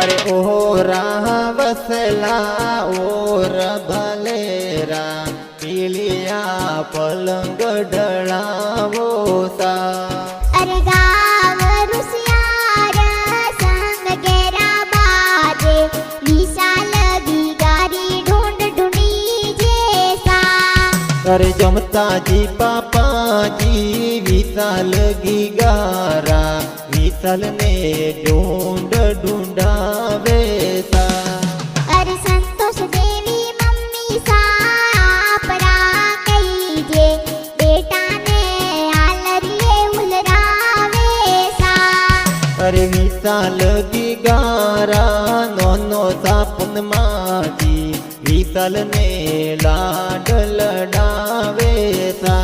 अरे ओरा वसला ओर भलेरा पीलिया पलंग डळावो सा। अरे गाव रुसियार संग गेरा बाजे विशाल गारी ढूंढ ढूंढी जेसा। अरे जमता जी पापा जी विशाल गारा विशाल ने ढूंढ ढूंढावे सा। अरे संतोष देवी मम्मी सा आपरा कहीजे बेटा ने आलरिये उलरावे सा। अरे विशाल गारा नोनो सापुन माजी विशाल ने लाड लडावे सा।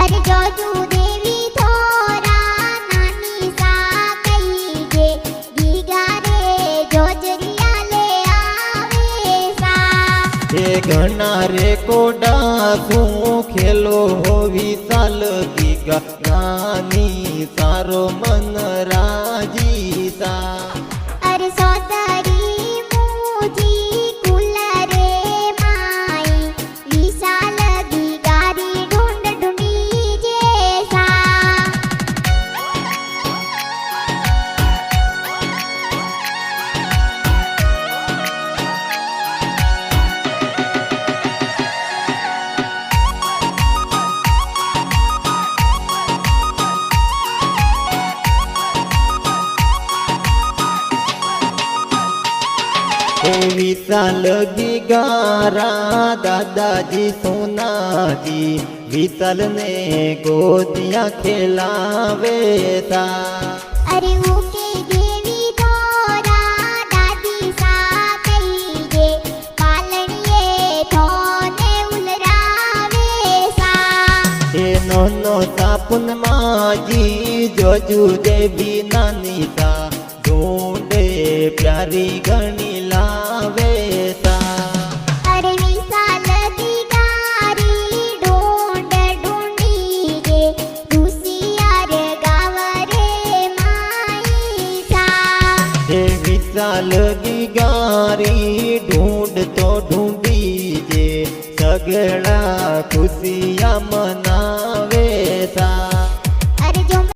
अरे जोजू देवी थोरा नानी सा कहीजे गीगा रे जोजरिया ले आवे सा। ए घना रे कोडा सू खेलो हो विशाल गीगा नानी सारो मन राजी सा। अरे सोदरी मुजी कुल रे माई विशाल गारी ढूंढ ढूंढी जेसा। विशाल गारा दादाजी सोनाजी विशाल ने गोदियाँ खिलावे सा। अरे ऊके देवी थोरा दादी सा कहीजे पालनिये थोने उलरावे सा। ए नोनो सापुन माजी जोजू देवी नानी सा ढूंढे प्यारी गणी लावे सा। अरे विशाल गारी ढूंढ ढूंढी गे रुसियार गाव रे माई सा। हे विशाल गारी ढूंढ तो ढूंढी जे सगळा खुशिया